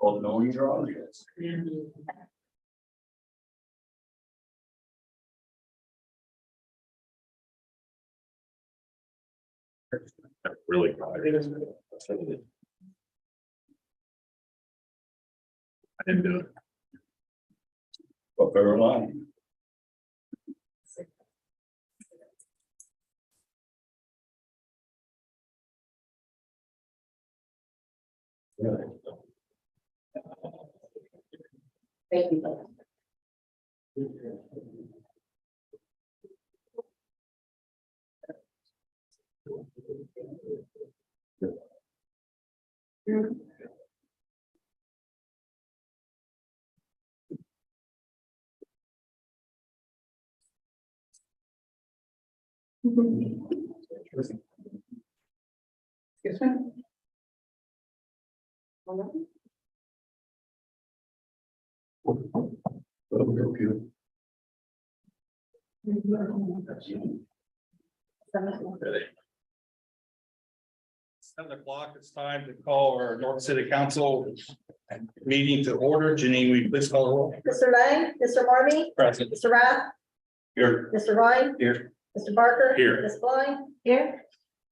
Oh, no, you're on. Really. I didn't do it. But very long. Thank you. Excuse me? Seven o'clock, it's time to call our North City Council meeting to order. Janine, will you please call the roll? Mr. Lang, Mr. Marmy, Present. Mr. Rath, Here. Mr. Ryan, Here. Mr. Barker. Here. Ms. Blind. Here.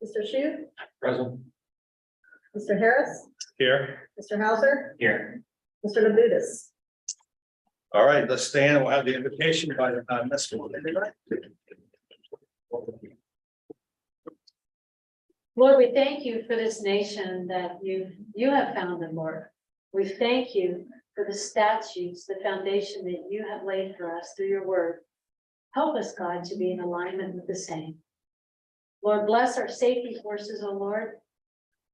Mr. Shu, Present. Mr. Harris, Here. Mr. Hauser, Here. Mr. Labutus. All right, let's stand. We'll have the invitation by Mr. Lord, we thank you for this nation that you have founded, Lord. We thank you for the statutes, the foundation that you have laid for us through your word. Help us, God, to be in alignment with the same. Lord, bless our safety forces, oh Lord.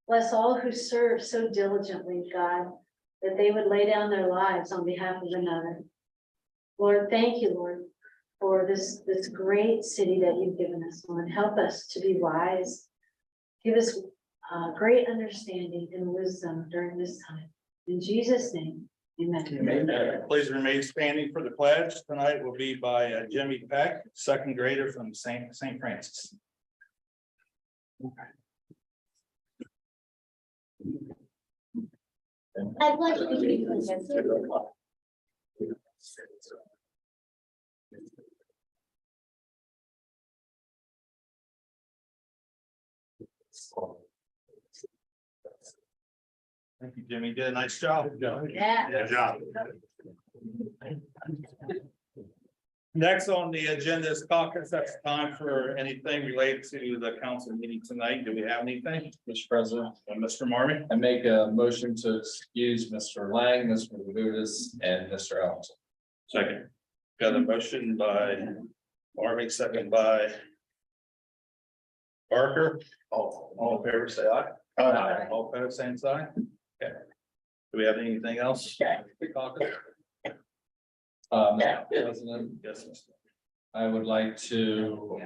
Bless all who serve so diligently, God, that they would lay down their lives on behalf of another. Lord, thank you, Lord, for this great city that you've given us, Lord. Help us to be wise. Give us great understanding and wisdom during this time. In Jesus' name, amen. Please remain standing for the pledge. Tonight will be by Jimmy Peck, second grader from St. Francis. I pledge allegiance to the flag Thank you, Jimmy. Did a nice job. Yeah. Good job. Next on the agenda is caucus. That's time for anything related to the council meeting tonight. Do we have anything? Mr. President, Mr. Marmy? I make a motion to excuse Mr. Lang, Mr. Labutus, and Mr. Elton. Second. Got a motion by Marmy, second by Barker. All in favor, say aye. Aye. All opposed, same sign. Okay. Do we have anything else? Caucus? Mr. President, Yes, Mr. I would like to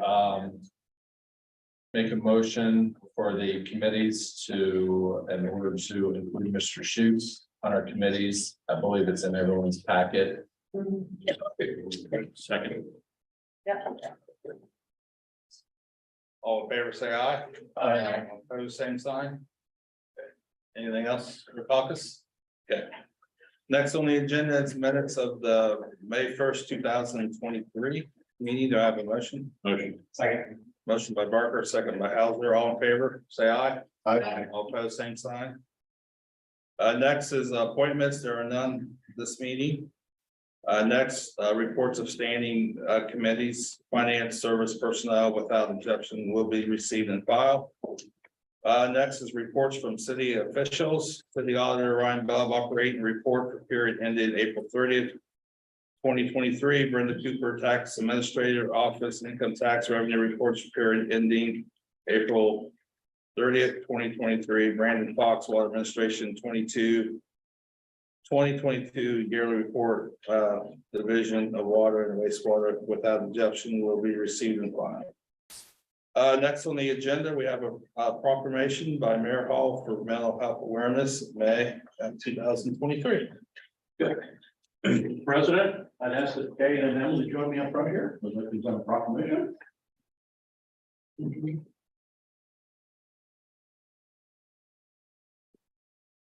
make a motion for the committees to, in order to include Mr. Schutz on our committees. I believe it's in everyone's packet. Second. Yeah. All in favor, say aye. Aye. All opposed, same sign. Okay. Anything else for caucus? Okay. Next on the agenda is minutes of the May 1st, 2023 meeting. Do I have a motion? Motion. Second. Motion by Barker, second by Hauser. All in favor, say aye. Aye. All opposed, same sign. Next is appointments. There are none this meeting. Next, reports of standing committees, finance, service personnel without objection will be received and filed. Next is reports from city officials. City Auditor Ryan Bell operating report for period ended April 30th. 2023, Brenda Cooper, Tax Administrator Office, Income Tax Revenue Reports for period ending April 30th, 2023, Brandon Fox, Water Administration 2022 yearly report, Division of Water and Wastewater without objection will be received and filed. Next on the agenda, we have a proclamation by Mayor Hall for Mental Health Awareness, May of 2023. President, I'd ask that Kay and Emily join me up front here. Would like to present a proclamation.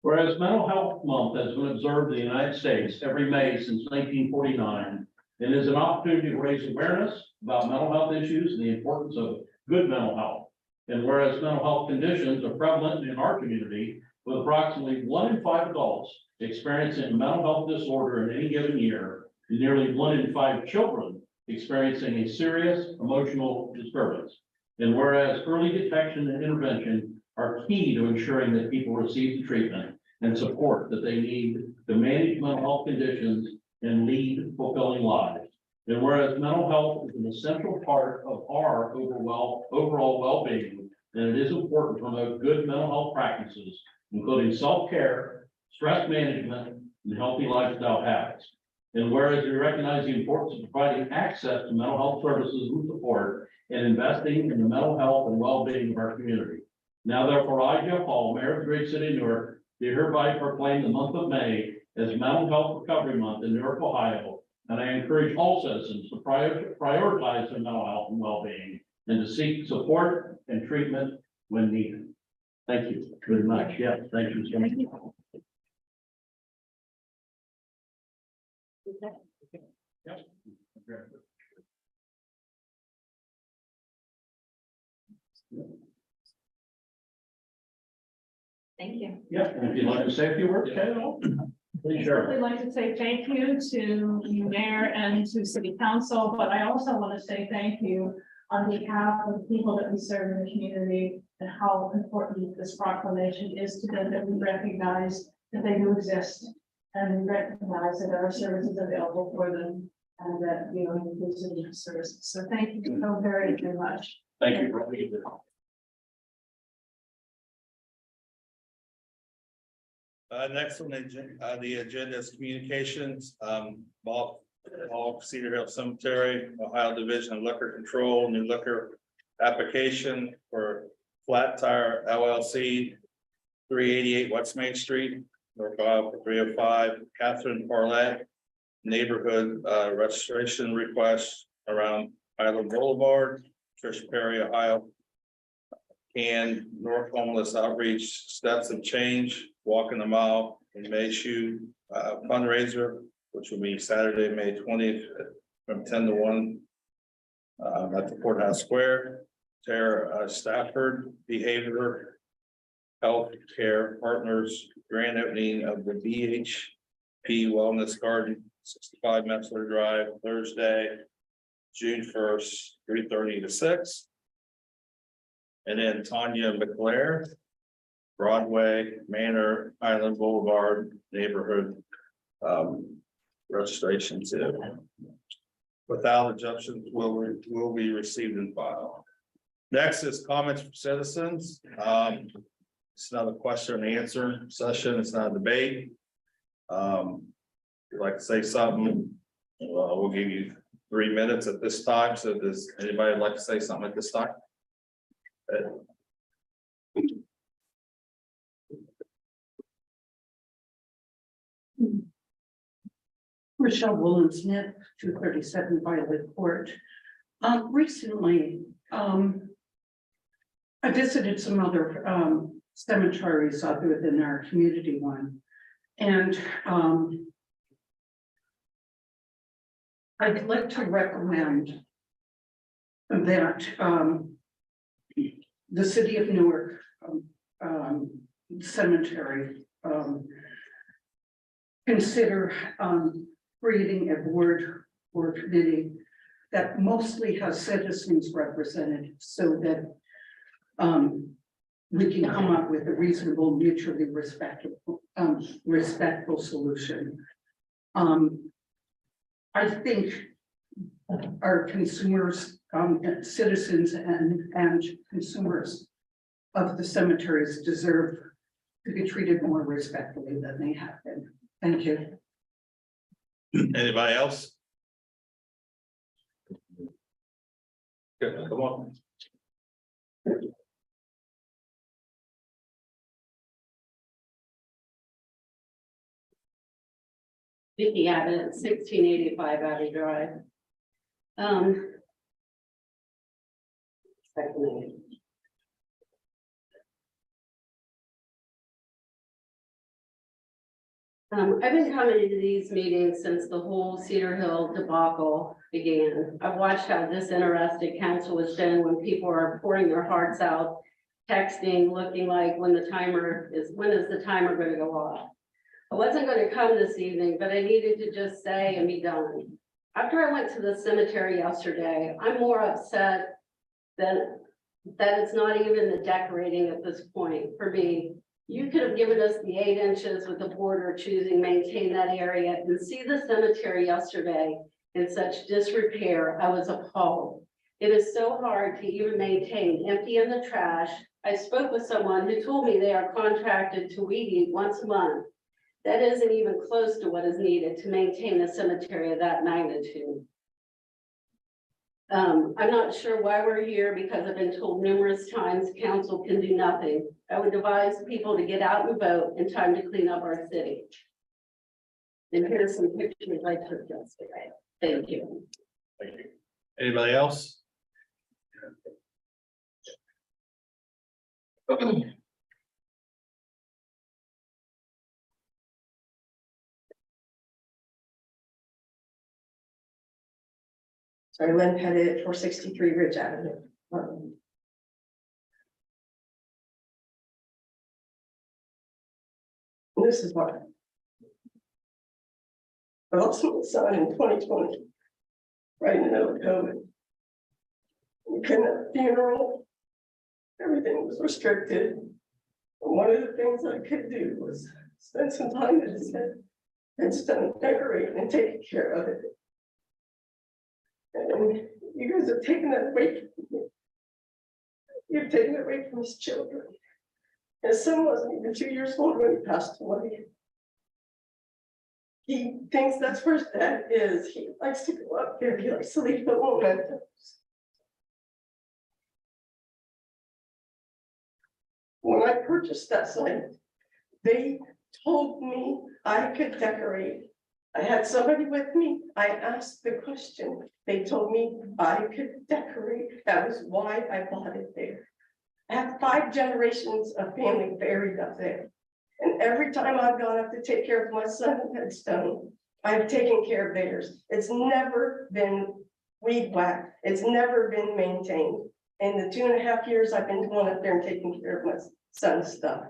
Whereas Mental Health Month has been observed in the United States every May since 1949, and is an opportunity to raise awareness about mental health issues and the importance of good mental health. And whereas mental health conditions are prevalent in our community, with approximately 1 in 5 adults experiencing a mental health disorder in any given year, and nearly 1 in 5 children experiencing a serious emotional disturbance. And whereas early detection and intervention are key to ensuring that people receive the treatment and support that they need to manage mental health conditions and lead fulfilling lives. And whereas mental health is an essential part of our overall well-being, and it is important to promote good mental health practices, including self-care, stress management, and healthy lifestyle habits. And whereas we recognize the importance of providing access to mental health services and support and investing in the mental health and well-being of our community. Now therefore, I, Jeff Hall, Mayor of the great city of Newark, do hereby proclaim the month of May as Mental Health Recovery Month in Newark, Ohio. And I encourage all citizens to prioritize their mental health and well-being and to seek support and treatment when needed. Thank you very much. Yeah, thank you. Thank you. Thank you. Yeah, and if you'd like to say a few words, Kay, please share. I'd like to say thank you to you, Mayor, and to City Council, but I also want to say thank you on behalf of the people that we serve in the community and how important this proclamation is to them, that we recognize that they do exist and we recognize that there are services available for them and that, you know, inclusive services. So thank you so very, very much. Thank you for being here. Next on the agenda is communications. Bob Cedar Hill Cemetery, Ohio Division of Liquor Control, new liquor application for Flat Tire LLC, 388 West Main Street, North Ohio for 305. Catherine Parlett, neighborhood registration request around Island Boulevard, Trish Perry, Ohio. And North Homeless Outreach Steps of Change, Walking the Mile in May Shoe fundraiser, which will be Saturday, May 20th from 10 to 1 at the Courthouse Square. Tara Stafford, Behavioral Health Care Partners, grand opening of the BHP Wellness Garden, 65 Metzler Drive, Thursday, June 1st, 3:30 to 6. And then Tanya McClare, Broadway, Manor, Island Boulevard, neighborhood registration too. Without objections will be received and filed. Next is comments from citizens. It's not a question and answer session. It's not a debate. If you'd like to say something, we'll give you 3 minutes at this time. So does anybody like to say something at this time? Rochelle Williams-Smith, 237 Violet Court. Recently, I visited some other cemeteries within our community one. And I'd like to recommend that the city of Newark cemetery consider creating a board or committee that mostly has citizens represented so that we can come up with a reasonable, mutually respectful solution. I think our consumers, citizens and consumers of the cemeteries deserve to be treated more respectfully than they have been. Thank you. Anybody else? Good, come on. Vicky Abbott, 1685 Abbey Drive. Second name. I've been coming to these meetings since the whole Cedar Hill debacle began. I've watched how disinterested council has been when people are pouring their hearts out, texting, looking like when is the timer going to go off? I wasn't going to come this evening, but I needed to just say and be done. After I went to the cemetery yesterday, I'm more upset than that it's not even the decorating at this point. For me, you could have given us the 8 inches with the border choosing maintain that area and see the cemetery yesterday in such disrepair. I was appalled. It is so hard to even maintain, emptying the trash. I spoke with someone who told me they are contracted to weed eat once a month. That isn't even close to what is needed to maintain a cemetery of that magnitude. I'm not sure why we're here because I've been told numerous times council can do nothing. I would advise people to get out and vote in time to clean up our city. And here's some pictures I took yesterday. Thank you. Thank you. Anybody else? Sorry, Lynn Pettit, 463 Ridge Avenue. This is what I lost my son in 2020, right in the middle of COVID. We couldn't have a funeral. Everything was restricted. And one of the things I could do was spend some time at his headstone, decorating and taking care of it. And you guys have taken that away from me. You've taken it away from his children. His son wasn't even 2 years old when he passed away. He thinks that's where his dad is. He likes to go up there. He likes to leave the mementos. When I purchased that site, they told me I could decorate. I had somebody with me. I asked the question. They told me I could decorate. That was why I bought it there. I have 5 generations of family buried up there. And every time I've gone up to take care of my son's headstone, I've taken care of theirs. It's never been weed whacked. It's never been maintained. In the 2.5 years I've been going up there and taking care of my son's stuff.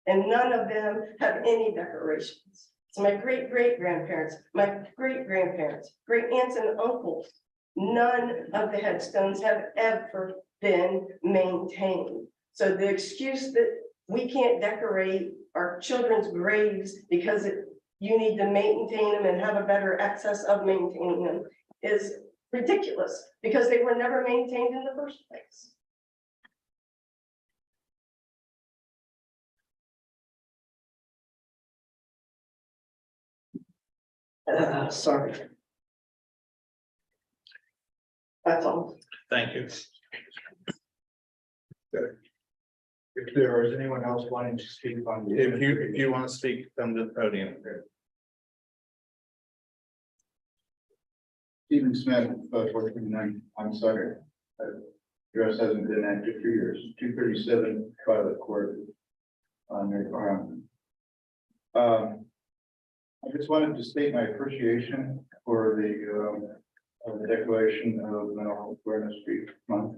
And none of them have any decorations. So my great-great-grandparents, my great-grandparents, great aunts and uncles, none of the headstones have ever been maintained. So the excuse that we can't decorate our children's graves because you need to maintain them and have a better access of maintaining them is ridiculous because they were never maintained in the first place. Sorry. That's all. Thank you. If there is anyone else wanting to speak on. If you want to speak, come to the podium. Stephen Smith, 439, I'm sorry. Address hasn't been active for years, 237 Violet Court. Near Farm. I just wanted to state my appreciation for the declaration of Mental Health Awareness Month.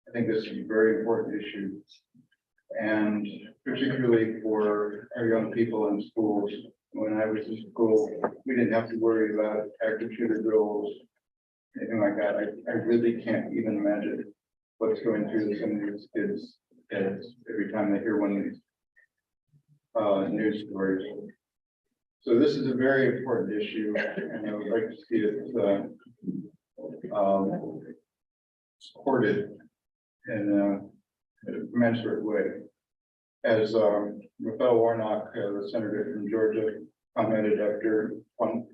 I think this is a very important issue. And particularly for our young people in schools. When I was in school, we didn't have to worry about active shooter drills, anything like that. I really can't even imagine what's going through some of these kids' heads every time they hear one of these news stories. So this is a very important issue, and I would like to see it supported in a commensurate way. As Raphael Warnock, the senator from Georgia, commented after the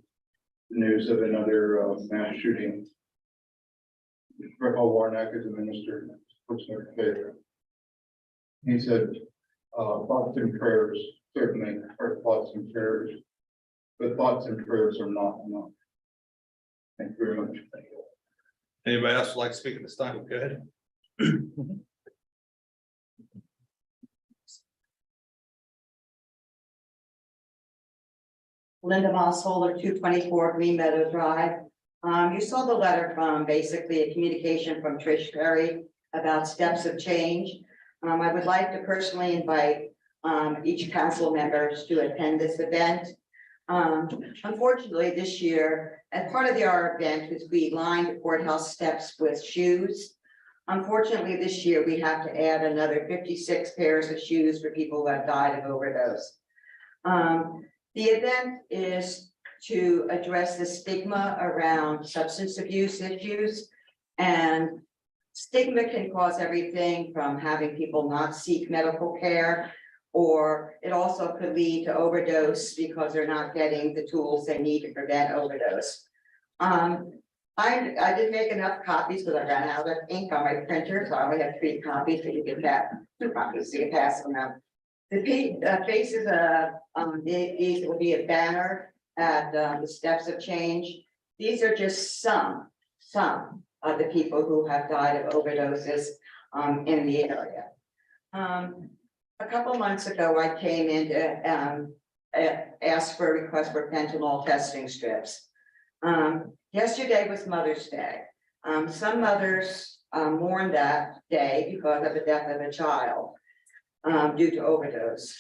news of another mass shooting. Raphael Warnock is a minister, person of faith. He said, thoughts and prayers certainly are thoughts and prayers, but thoughts and prayers are not enough. Thank you very much. Anybody else would like to speak at this time? Go ahead. Linda Mossholder, 224 Green Meadow Drive. You saw the letter from basically a communication from Trish Perry about steps of change. I would like to personally invite each council members to attend this event. Unfortunately, this year, as part of our event, is we lined the courthouse steps with shoes. Unfortunately, this year, we have to add another 56 pairs of shoes for people who have died of overdose. The event is to address the stigma around substance abuse issues. And stigma can cause everything from having people not seek medical care, or it also could lead to overdose because they're not getting the tools they need to prevent overdose. I didn't make enough copies because I ran out of ink on my printer, so I only have 3 copies, so you can pass 2 copies, so you can pass them out. The faces of these will be a banner at the steps of change. These are just some of the people who have died of overdoses in the area. A couple months ago, I came in to ask for a request for fentanyl testing strips. Yesterday was Mother's Day. Some mothers mourned that day because of the death of a child due to overdose.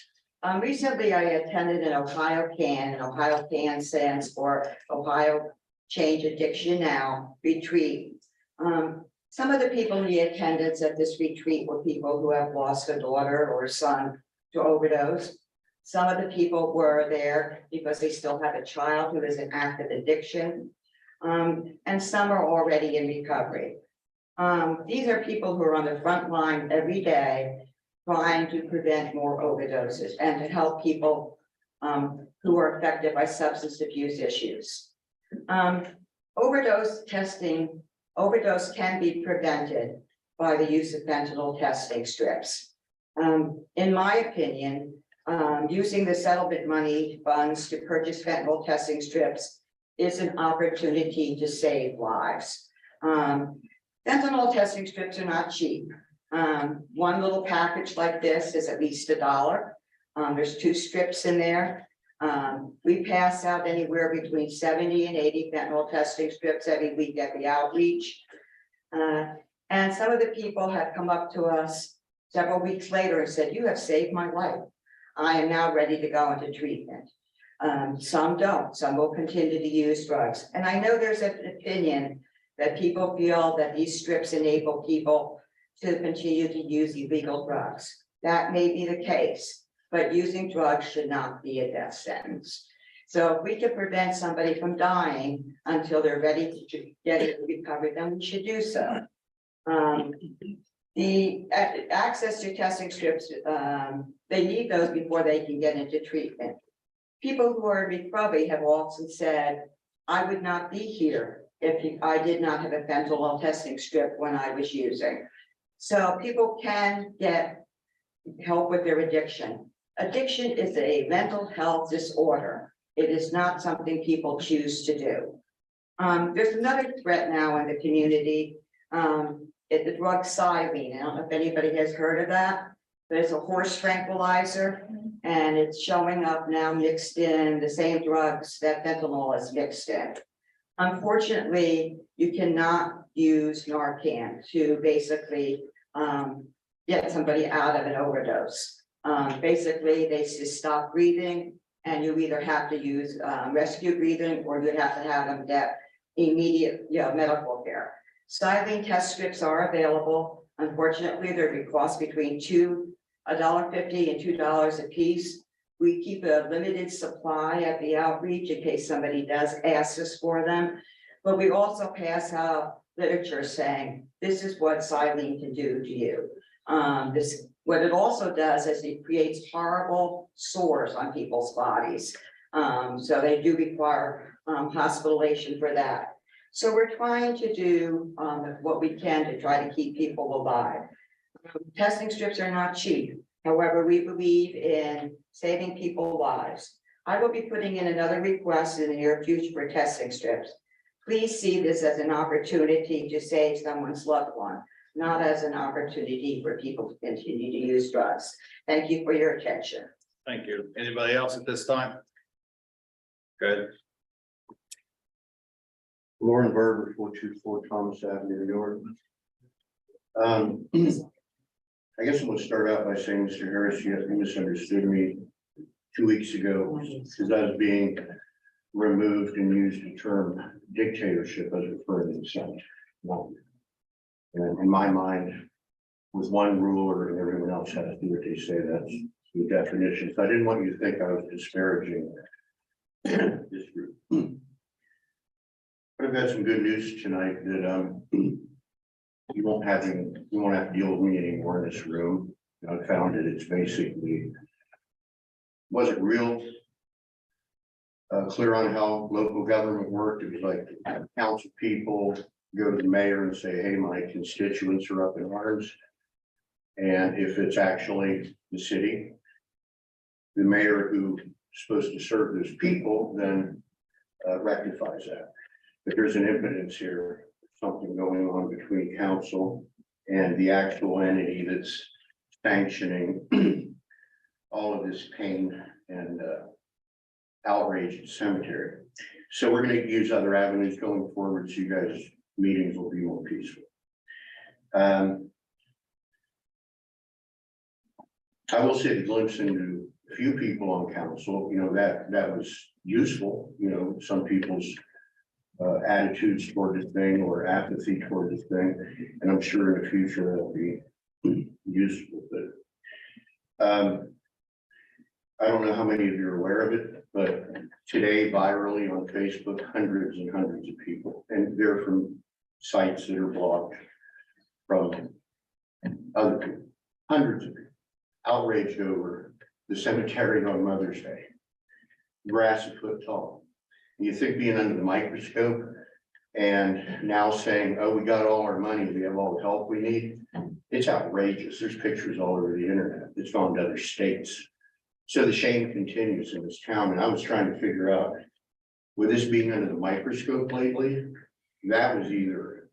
Recently, I attended an Ohio CAN, and Ohio CAN stands for Ohio Change Addiction Now retreat. Some of the people in the attendance at this retreat were people who have lost a daughter or a son to overdose. Some of the people were there because they still have a child who is in active addiction. And some are already in recovery. These are people who are on the front line every day trying to prevent more overdoses and to help people who are affected by substance abuse issues. Overdose can be prevented by the use of fentanyl testing strips. In my opinion, using the settlement money funds to purchase fentanyl testing strips is an opportunity to save lives. Fentanyl testing strips are not cheap. One little package like this is at least $1. There's 2 strips in there. We pass out anywhere between 70 and 80 fentanyl testing strips every week at the outreach. And some of the people have come up to us several weeks later and said, "You have saved my life. I am now ready to go into treatment." Some don't, some will continue to use drugs. And I know there's an opinion that people feel that these strips enable people to continue to use illegal drugs. That may be the case, but using drugs should not be a death sentence. So if we can prevent somebody from dying until they're ready to get it recovered, then we should do so. The access to testing strips, they need those before they can get into treatment. People who are in recovery have often said, "I would not be here if I did not have a fentanyl testing strip when I was using." So people can get help with their addiction. Addiction is a mental health disorder. It is not something people choose to do. There's another threat now in the community. It's the drug Cybene. I don't know if anybody has heard of that. There's a horse tranquilizer, and it's showing up now mixed in the same drugs that fentanyl is mixed in. Unfortunately, you cannot use Narcan to basically get somebody out of an overdose. Basically, they just stop breathing and you either have to use rescue breathing or you have to have them get immediate, medical care. Xylene test strips are available. Unfortunately, they cost between $1.50 and $2 a piece. We keep a limited supply at the outreach in case somebody does ask us for them. But we also pass out literature saying, this is what xylene can do to you. What it also does is it creates horrible sores on people's bodies. So they do require hospitalization for that. So we're trying to do what we can to try to keep people alive. Testing strips are not cheap. However, we believe in saving people's lives. I will be putting in another request in the near future for testing strips. Please see this as an opportunity to save someone's loved one, not as an opportunity for people to continue to use drugs. Thank you for your attention. Thank you. Anybody else at this time? Good. Lauren Berger, 424 Thomas Avenue, Newark. I guess I'm gonna start out by saying, Mr. Harris, you misunderstood me 2 weeks ago, because I was being removed and used the term dictatorship as referring to dissent. No. And in my mind, with one ruler and everyone else has to do what they say, that's the definition. So I didn't want you to think I was disparaging this group. But I've got some good news tonight that you won't have to deal with me anymore in this room. I found that it's basically wasn't real clear on how local government worked. It was like council people go to the mayor and say, hey, my constituents are up in arms. And if it's actually the city, the mayor who's supposed to serve those people then rectifies that. But there's an impotence here, something going on between council and the actual entity that's sanctioning all of this pain and outrage at the cemetery. So we're going to use other avenues going forward, so you guys' meetings will be more peaceful. I will say the glimpse into a few people on council, that was useful. Some people's attitudes toward this thing or apathy toward this thing, and I'm sure in the future that'll be useful. But I don't know how many of you are aware of it, but today virally on Facebook, hundreds and hundreds of people, and they're from sites that are blocked from other people, hundreds of people, outraged over the cemetery on Mother's Day, grass a foot tall. You think being under the microscope and now saying, oh, we got all our money, we have all the help we need. It's outrageous. There's pictures all over the internet. It's gone to other states. So the shame continues in this town. And I was trying to figure out, with this being under the microscope lately, that was either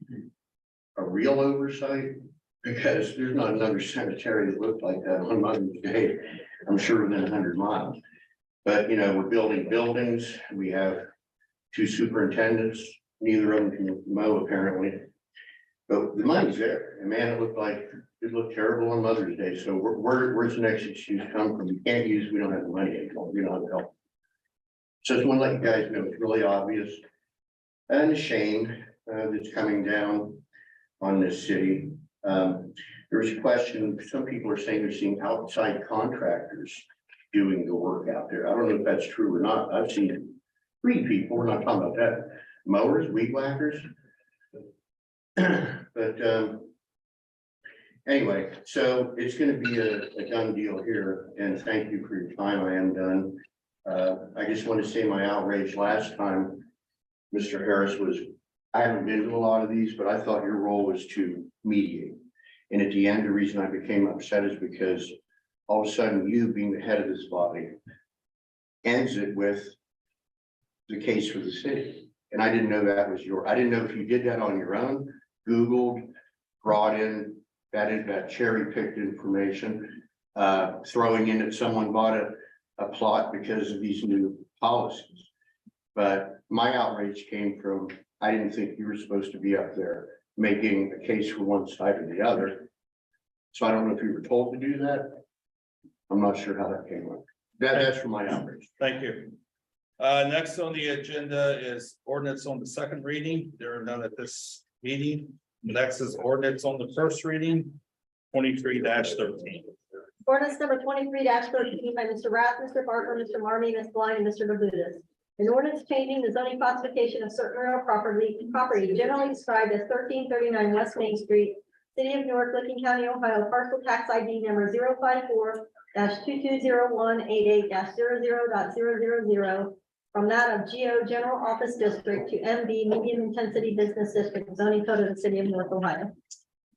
a real oversight, because there's not another cemetery that looked like that on Mother's Day, I'm sure within 100 miles. But, we're building buildings. We have 2 superintendents, neither of them can mow apparently. But the money's there, and man, it looked terrible on Mother's Day. So where's the next excuse come from? We can't use, we don't have the money anymore, we don't have the help. So I just want to let you guys know it's really obvious and a shame that's coming down on this city. There was a question, some people are saying they're seeing outside contractors doing the work out there. I don't know if that's true or not. I've seen 3 people, we're not talking about that, mowers, weed whackers. But anyway, so it's going to be a done deal here, and thank you for your time. I am done. I just want to say my outrage last time, Mr. Harris, was I haven't been to a lot of these, but I thought your role was to mediate. And at the end, the reason I became upset is because all of a sudden you being the head of this body ends it with the case for the city. And I didn't know that was I didn't know if you did that on your own, Googled, brought in that cherry picked information, throwing in that someone bought a plot because of these new policies. But my outrage came from, I didn't think you were supposed to be up there making a case for one side or the other. So I don't know if you were told to do that. I'm not sure how that came up. That's for my outrage. Thank you. Next on the agenda is ordinance on the second reading. There are none at this meeting. Next is ordinance on the first reading, 23-13. Ordinance number 23-13 by Mr. Rath, Mr. Barker, Mr. Marmy, Ms. Blind, and Mr. Labutus. An ordinance changing the zoning classification of certain real property generally described as 1339 West Main Street, City of Newark, Licking County, Ohio, parcel tax ID number 054-220188-00.000 from that of GO General Office District to MB Medium Intensity Business District, zoning code of the City of Newark, Ohio.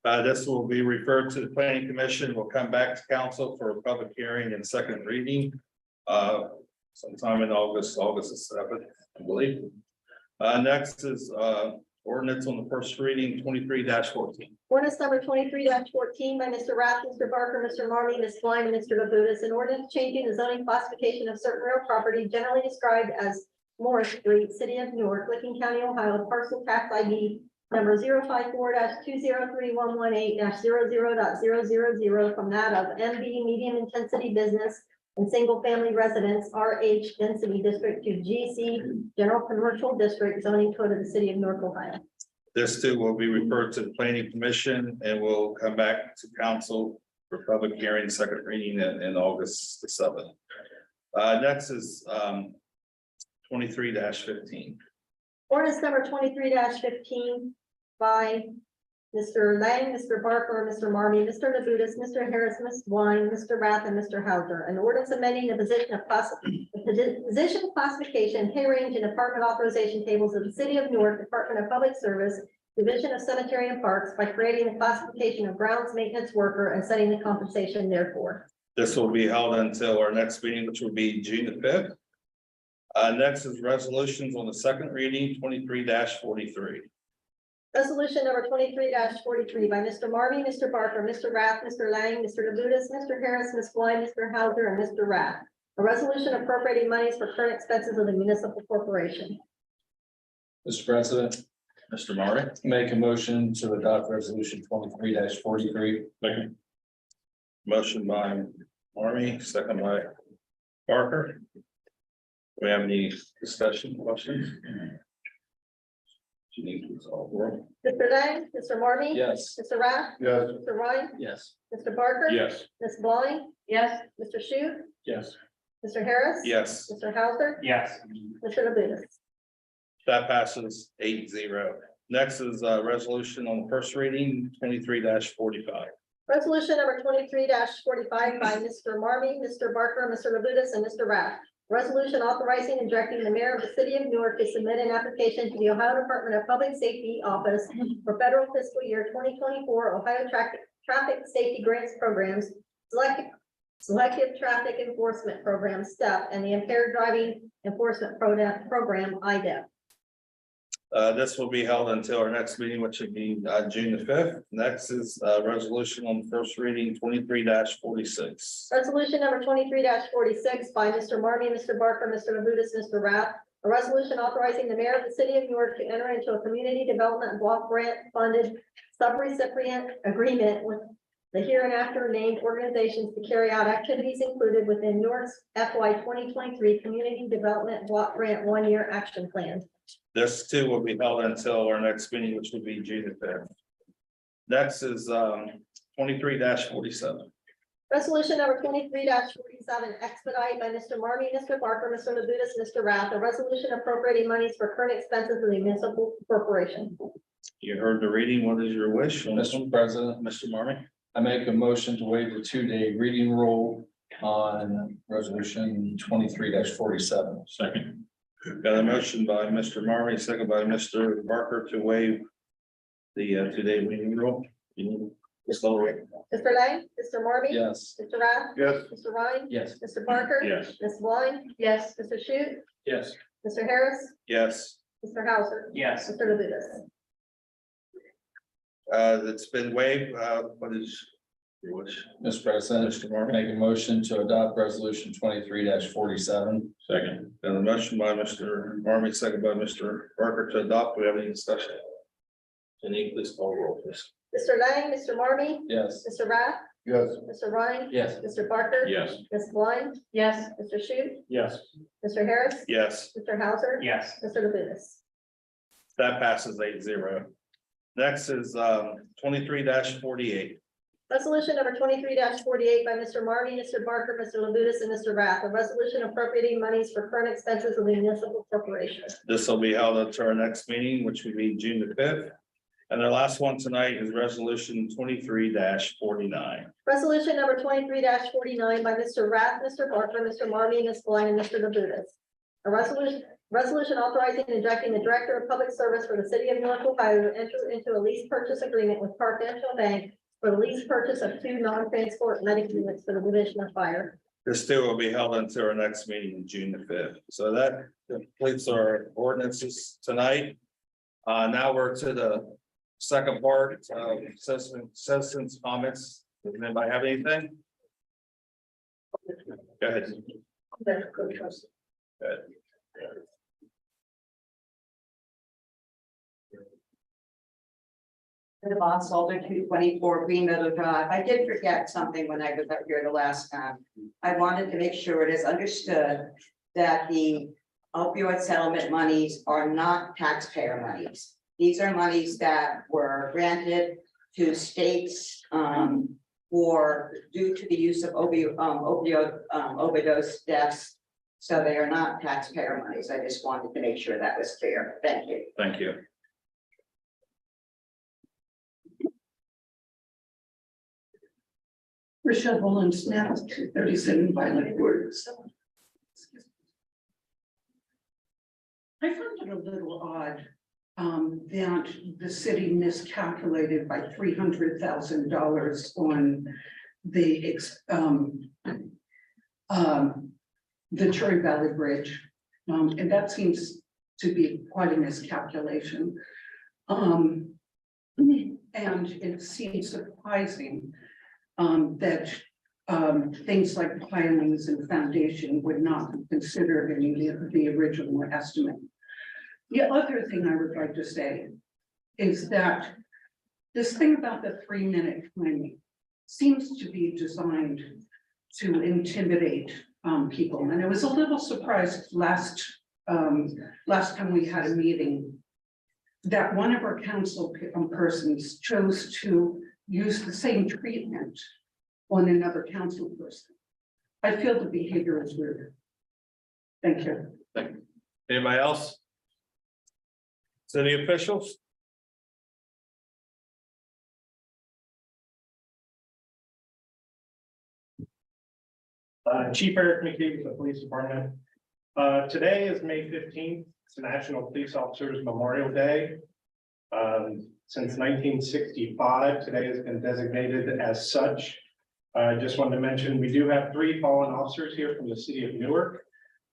This will be referred to the planning commission. We'll come back to council for a public hearing and second reading. Sometime in August the 7th, I believe. Next is ordinance on the first reading, 23-14. Ordinance number 23-14 by Mr. Rath, Mr. Barker, Mr. Marmy, Ms. Blind, and Mr. Labutus. An ordinance changing the zoning classification of certain real property generally described as Morris Street, City of Newark, Licking County, Ohio, parcel tax ID number 054-203-118-00.000 from that of MB Medium Intensity Business and Single Family Residence RH Density District to GC General Commercial District, zoning code of the City of Newark, Ohio. This too will be referred to the planning commission and will come back to council for public hearing, second reading in August the 7th. Next is 23-15. Ordinance number 23-15 by Mr. Lang, Mr. Barker, Mr. Marmy, Mr. Labutus, Mr. Harris, Ms. Blind, Mr. Rath, and Mr. Hauser. An ordinance amending the position classification, pay range, and department authorization tables of the City of Newark Department of Public Service, Division of Cemetery and Parks by creating the classification of grounds maintenance worker and setting the compensation therefore. This will be held until our next meeting, which will be June the 5th. Next is resolutions on the second reading, 23-43. Resolution number 23-43 by Mr. Marmy, Mr. Barker, Mr. Rath, Mr. Lang, Mr. Labutus, Mr. Harris, Ms. Blind, Mr. Hauser, and Mr. Rath. A resolution appropriating monies for current expenses of the municipal corporation. Mr. President, Mr. Murray. make a motion to adopt resolution 23-43. Second. Motion by Army, second by Parker. Do we have any discussion questions? Do you need to resolve roll? Mr. Lang, Mr. Marmy. Yes. Mr. Rath. Yes. Mr. Ryan. Yes. Mr. Barker. Yes. Ms. Blind. Yes. Mr. Shu. Yes. Mr. Harris. Yes, Mr. Hauser. Yes. Mr. Labutus. that passes 8-0. Next is a resolution on the first reading, 23-45. Resolution number 23-45 by Mr. Marmy, Mr. Barker, Mr. Labutus, and Mr. Rath. Resolution authorizing and directing the mayor of the City of Newark to submit an application to the Ohio Department of Public Safety Office for federal fiscal year 2024 Ohio Traffic Safety Grants Programs, Selective Traffic Enforcement Program, STEP, and the Impaired Driving Enforcement Program, IDEP. This will be held until our next meeting, which would be June the 5th. Next is resolution on the first reading, 23-46. Resolution number 23-46 by Mr. Marmy, Mr. Barker, Mr. Labutus, Mr. Rath. A resolution authorizing the mayor of the City of Newark to enter into a community development block grant funded subrecipient agreement with the hereinafter named organizations to carry out activities included within Newark's FY 2023 Community Development Block Grant 1-year action plan. This too will be held until our next meeting, which will be June the 5th. Next is 23-47. Resolution number 23-47 expedite by Mr. Marmy, Mr. Barker, Mr. Labutus, Mr. Rath. A resolution appropriating monies for current expenses of the municipal corporation. You heard the reading. What is your wish? Mr. President, Mr. Marmy? I make a motion to waive the 2-day reading rule on resolution 23-47. Second. Got a motion by Mr. Marmy, second by Mr. Barker to waive the 2-day reading rule. You need to slow it. Mr. Lang, Mr. Marmy. Yes. Mr. Rath. Yes. Mr. Ryan. Yes. Mr. Barker. Yes. Ms. Blind. Yes. Mr. Shute. Yes. Mr. Harris. Yes. Mr. Hauser. Yes. Mr. Labutus. It's been waived. What is your wish? Mr. President, Mr. Marmy? make a motion to adopt resolution 23-47. Second. Got a motion by Mr. Marmy, second by Mr. Barker to adopt. Do we have any discussion? Any, please call roll, please. Mr. Lang, Mr. Marmy. Yes. Mr. Rath. Yes. Mr. Ryan. Yes. Mr. Barker. Yes. Ms. Blind. Yes. Mr. Shute. Yes. Mr. Harris. Yes, Mr. Hauser. Yes. Mr. Labutus. that passes 8-0. Next is 23-48. Resolution number 23-48 by Mr. Marmy, Mr. Barker, Mr. Labutus, and Mr. Rath. A resolution appropriating monies for current expenses of the municipal corporation. This will be held until our next meeting, which will be June the 5th. And the last one tonight is resolution 23-49. Resolution number 23-49 by Mr. Rath, Mr. Barker, Mr. Marmy, Ms. Blind, and Mr. Labutus. A resolution authorizing and directing the Director of Public Service for the City of Newark, Ohio to enter into a lease purchase agreement with Park National Bank for the lease purchase of 2 non-transport medical units for the Division of Fire. This too will be held until our next meeting, June the 5th. So that completes our ordinances tonight. Now we're to the second part of citizens comments. Does anybody have anything? Go ahead. Good. The Boss Alder 224 Green Meadow Drive. I did forget something when I was up here the last time. I wanted to make sure it is understood that the opioid settlement monies are not taxpayer monies. These are monies that were granted to states for due to the use of opioid overdose deaths. So they are not taxpayer monies. I just wanted to make sure that was clear. Thank you. Thank you. Rochelle Mullins, now 237 Violet Woods. I found it a little odd that the city miscalculated by $300,000 on the Cherry Valley Bridge. And that seems to be quite a miscalculation. And it seems surprising that things like pilings and foundation would not be considered in the original estimate. The other thing I would like to say is that this thing about the 3-minute timing seems to be designed to intimidate people. And I was a little surprised last time we had a meeting that one of our council persons chose to use the same treatment on another council person. I feel the behavior is weird. Thank you. Anybody else? City officials? Chief Eric McKee with the Police Department. Today is May 15th. It's National Police Officers Memorial Day. Since 1965, today has been designated as such. I just wanted to mention, we do have 3 fallen officers here from the city of Newark.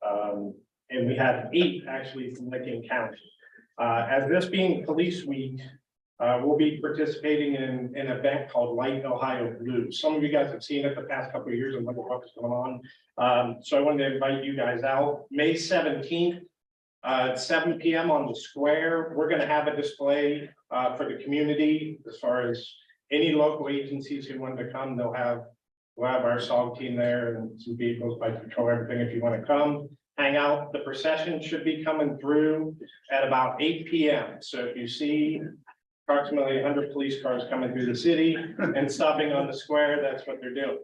And we have 8 actually from Licking County. As this being Police Week, we'll be participating in an event called Light Ohio Blue. Some of you guys have seen it the past couple of years and what's going on. So I wanted to invite you guys out. May 17th, at 7 p.m. on the square, we're going to have a display for the community as far as any local agencies who want to come. We'll have our SOG team there and some vehicles, bike patrol, everything if you want to come. Hang out. The procession should be coming through at about 8 p.m. So if you see approximately 100 police cars coming through the city and stopping on the square, that's what they're doing.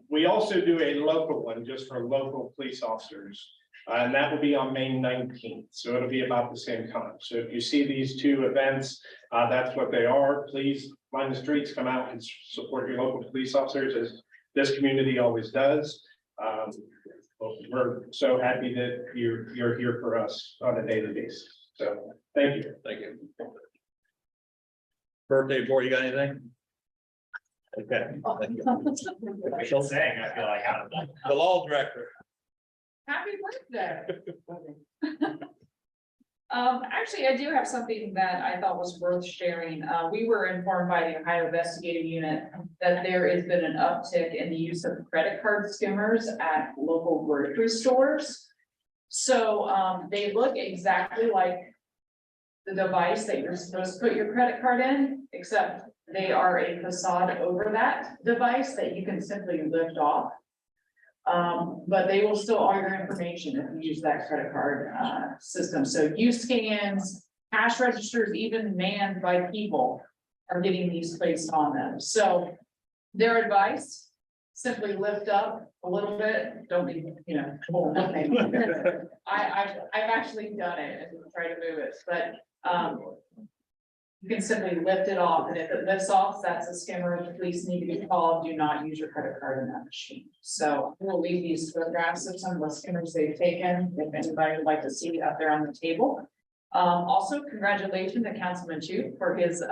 We also do a local one just for local police officers. And that will be on May 19th. So it'll be about the same time. So if you see these 2 events, that's what they are. Please mind the streets, come out and support your local police officers as this community always does. We're so happy that you're here for us on a daily basis. So thank you. Thank you. Birthday boy, you got anything? Okay. Thank you. Still saying, I feel like out of that. The law director. Happy birthday. Actually, I do have something that I thought was worth sharing. We were informed by the Ohio Investigative Unit that there has been an uptick in the use of credit card skimmers at local grocery stores. So they look exactly like the device that you're supposed to put your credit card in, except they are a facade over that device that you can simply lift off. But they will still all your information if you use that credit card, system. So U-scans, cash registers, even manned by people are getting these placed on them. So their advice, simply lift up a little bit, don't be, pull nothing. I've actually done it and tried to move it, but, you can simply lift it off, and if it lifts off, that's a skimmer. The police need to be called. Do not use your credit card in that machine. So we'll leave these photographs of some of the skimmers they've taken, if anybody would like to see it up there on the table. Also, congratulations to Councilman Chu for his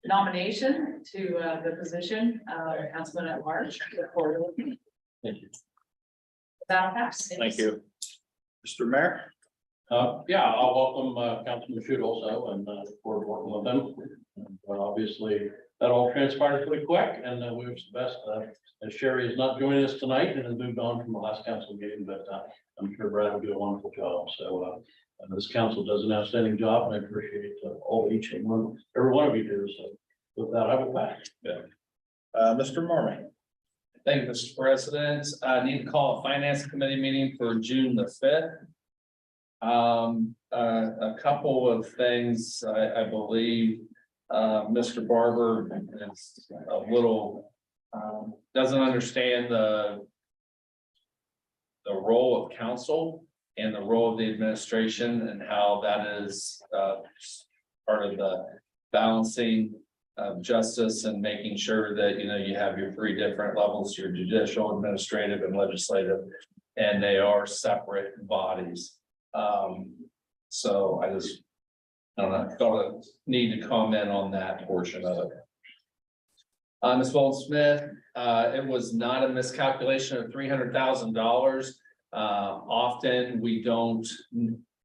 nomination to the position of councilman at large. Look forward to it. Thank you. That'll pass. Thank you. Mr. Mayor? Yeah, I'll welcome Councilman Shute also, and look forward to working with them. And, obviously, that all transpired pretty quick, and we wish the best. As Sherry is not joining us tonight and has moved on from the last council meeting, but I'm sure Brad will do a wonderful job. So this council does an outstanding job, and I appreciate every one of you do. So with that, I will back. Mr. Marmy? Thank you, Mr. President. I need to call a finance committee meeting for June the 5th. A couple of things, I believe, Mr. Barber is a little, doesn't understand the role of council and the role of the administration and how that is, part of the balancing of justice and making sure that, you have your three different levels, your judicial, administrative, and legislative, and they are separate bodies. So I don't know, thought I need to comment on that portion of it. Ms. Walton Smith, it was not a miscalculation of $300,000. Often we don't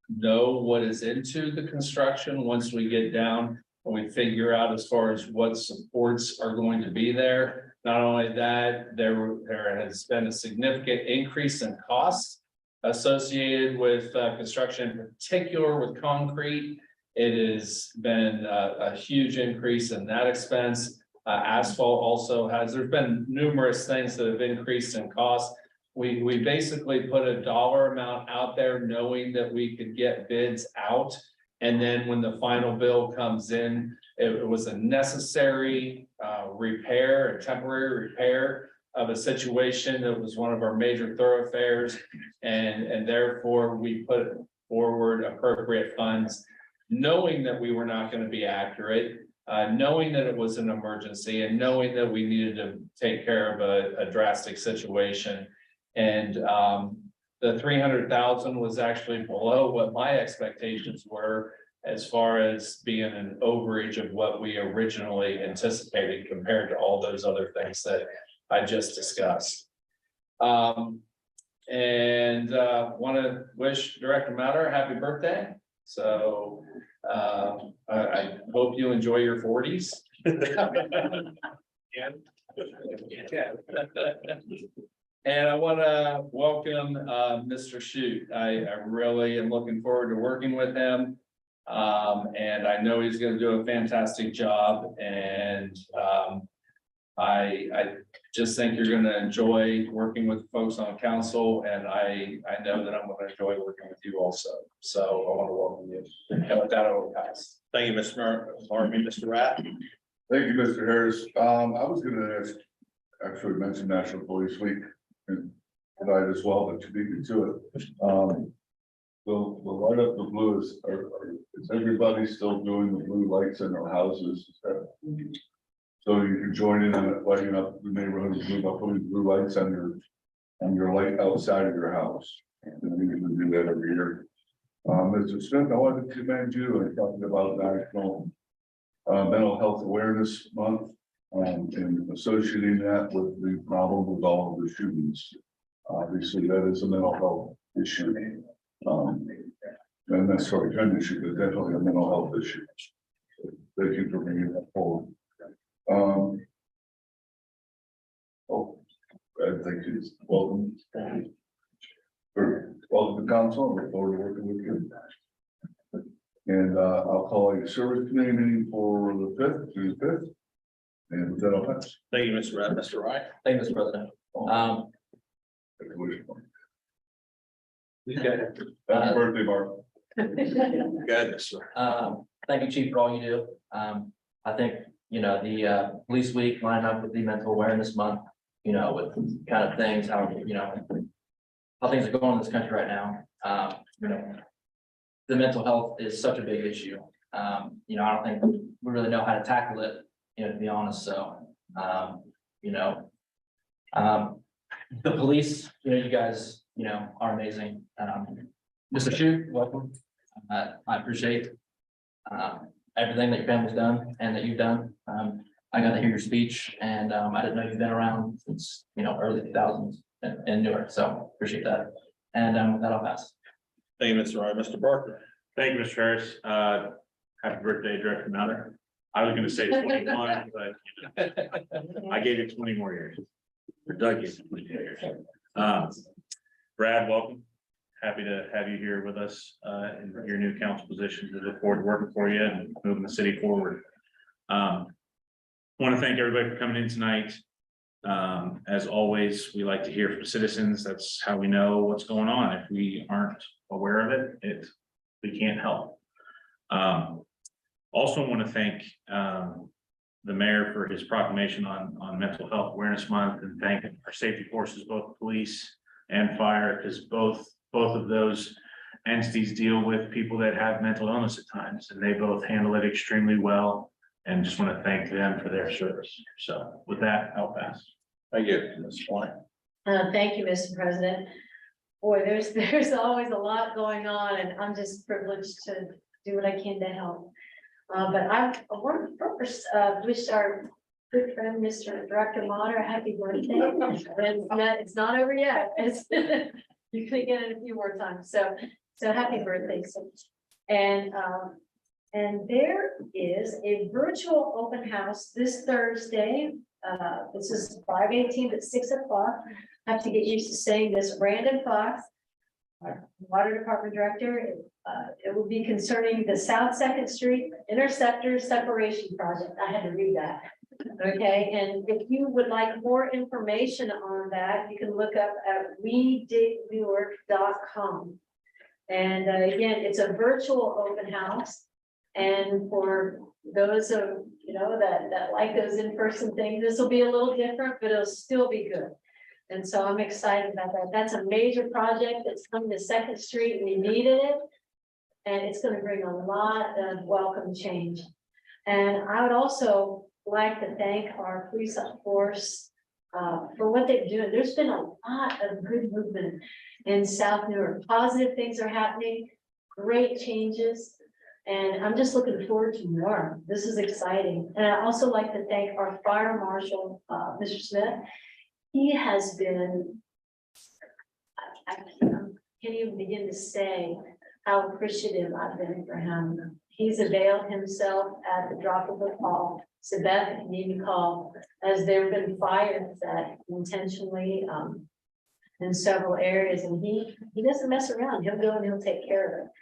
know what is into the construction once we get down and we figure out as far as what supports are going to be there. Not only that, there has been a significant increase in costs associated with construction, in particular with concrete. It has been a huge increase in that expense. Asphalt also there's been numerous things that have increased in cost. We basically put a dollar amount out there knowing that we could get bids out. And then when the final bill comes in, it was a necessary repair, a temporary repair of a situation that was one of our major thoroughfares, and therefore we put forward appropriate funds, knowing that we were not going to be accurate, knowing that it was an emergency, and knowing that we needed to take care of a drastic situation. And the 300,000 was actually below what my expectations were, as far as being an overage of what we originally anticipated compared to all those other things that I just discussed. And want to wish Director Matter a happy birthday. So I hope you enjoy your 40s. And I want to welcome Mr. Shute. I really am looking forward to working with him. And I know he's going to do a fantastic job. And I just think you're going to enjoy working with folks on council. And I know that I'm going to enjoy working with you also. So I want to welcome you. And with that, I will pass. Thank you, Mr. Marmy. Mr. Rath? Thank you, Mr. Harris. I was gonna actually mention National Police Week and tonight as well, but to beat me to it. The light up the blue is everybody still doing the blue lights in their houses? So you can join in on lighting up the neighborhood with blue, by putting blue lights on your light outside of your house. And we can do that every year. Mr. Smith, I wanted to commend you and talking about National Mental Health Awareness Month, and associating that with the problem with all of the shootings. Obviously, that is a mental health issue. And that's sort of gun issue, but definitely a mental health issue. So thank you for bringing that forward. Brad, thank you. Welcome. Welcome to council. I look forward to working with you. And I'll call a service committee meeting for the 5th, June 5th. And with that, I'll pass. Thank you, Mr. Ryan. Mr. Ryan. Thank you, Mr. President. Happy birthday, Mark. Good, sir. Thank you, Chief, for all you do. I think, the police week line up with the mental awareness month, with kind of things, how things are going in this country right now. The mental health is such a big issue. I don't think we really know how to tackle it, to be honest. So, the police, you guys, are amazing. Mr. Shute, welcome. I appreciate everything that your family's done and that you've done. I got to hear your speech, and I didn't know you've been around since, early 2000s in Newark, so appreciate that. And with that, I'll pass. Thank you, Mr. Ryan. Mr. Barker. Thank you, Mr. Harris. Happy birthday, Director Maunder. I was gonna say 21, but I gave you 20 more years. Or Doug gave you 20 years. Brad, welcome. Happy to have you here with us in your new council position. We look forward to working for you and moving the city forward. Want to thank everybody for coming in tonight. As always, we like to hear from citizens. That's how we know what's going on. If we aren't aware of it, we can't help. Also want to thank the mayor for his proclamation on Mental Health Awareness Month, and thank our safety forces, both police and fire, because both of those entities deal with people that have mental illness at times, and they both handle it extremely well. And just want to thank them for their service. So with that, I'll pass. Thank you, Mr. Ryan. Thank you, Mr. President. Boy, there's always a lot going on, and I'm just privileged to do what I can to help. But I want to first wish our good friend, Mr. Director Maunder, a happy birthday. And it's not over yet. You're gonna get it a few more times. So happy birthday. And there is a virtual open house this Thursday. This is 5/18 at 6 o'clock. I have to get used to saying this. Brandon Fox, our Water Department Director. It will be concerning the South Second Street Interceptor Separation Project. I had to read that. Okay, and if you would like more information on that, you can look up at wedignewark.com. And again, it's a virtual open house. And for those of that like those in-person things, this will be a little different, but it'll still be good. And so I'm excited about that. That's a major project that's coming to Second Street. We needed it. And it's going to bring a lot of welcome change. And I would also like to thank our police force for what they're doing. There's been a lot of good movement in South Newark. Positive things are happening, great changes. And I'm just looking forward to more. This is exciting. And I also like to thank our fire marshal, Mr. Smith. He has been, I can't even begin to say how appreciative I've been for him. He's availed himself at the drop of a call. So Beth, you need to call, as there have been fires that intentionally in several areas, and he doesn't mess around. He'll go and he'll take care of it.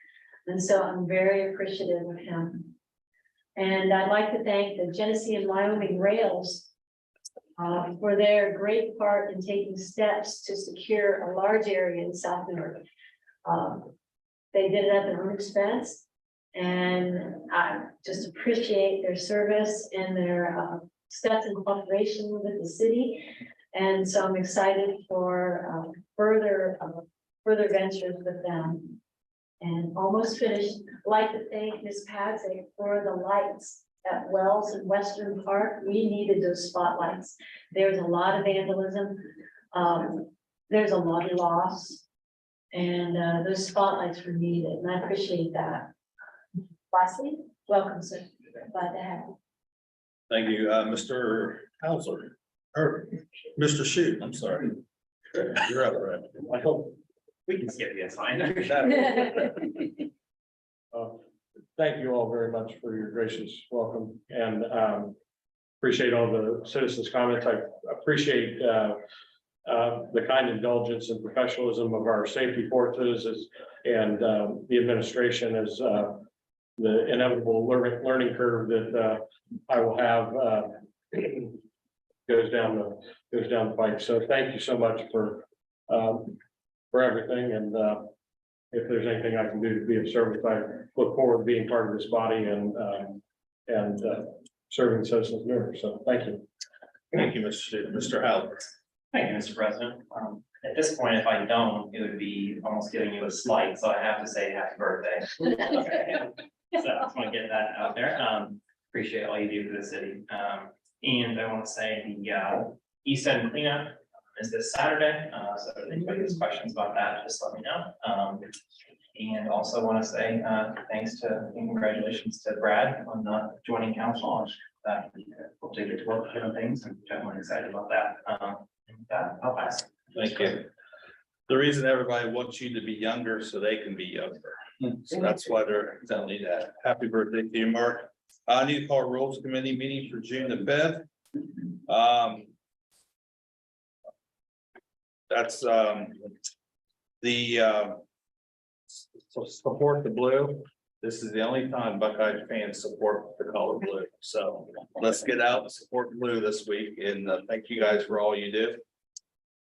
And so I'm very appreciative of him. And I'd like to thank the Genesee and Wyoming Rails for their great part in taking steps to secure a large area in South Newark. They did it at their own expense, and I just appreciate their service and their steps in cooperation with the city. And so I'm excited for further ventures with them. And almost finished. I'd like to thank Ms. Padzik for the lights at Wells and Western Park. We needed those spotlights. There's a lot of vandalism. There's a lot of loss. And those spotlights were needed, and I appreciate that. Lastly, welcome, sir. Glad to have you. Thank you, Mr. Hauser, or Mr. Shute, I'm sorry. You're out of right. I hope we can skip the sign. Thank you all very much for your gracious welcome, and appreciate all the citizens' comments. I appreciate the kind indulgence and professionalism of our safety forces and the administration as the inevitable learning curve that, I will have, goes down the pipe. So thank you so much for everything, and, if there's anything I can do to be of service, I look forward to being part of this body and serving the citizens of Newark. So thank you. Thank you, Mr. Howard. Thank you, Mr. President. At this point, if I don't, it would be almost giving you a slight, so I have to say happy birthday. So I just want to get that out there. Appreciate all you do for the city. And I want to say the East End cleanup is this Saturday. So if anybody has questions about that, just let me know. And also want to say thanks to and congratulations to Brad on joining council. We'll take it to work with different things, and I'm excited about that. I'll pass. Thank you. The reason everybody wants you to be younger so they can be younger. So that's why they're telling you that. Happy birthday to you, Mark. I need to call Rules Committee meeting for June the 5th. That's support the blue. This is the only time Buckeye fans support the color blue. So let's get out and support blue this week, and thank you guys for all you do.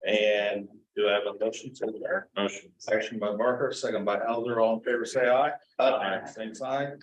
And do I have a motion to adjourn? Motion. Section by Barker, second by Elder. All in favor, say aye. Aye. Same sign.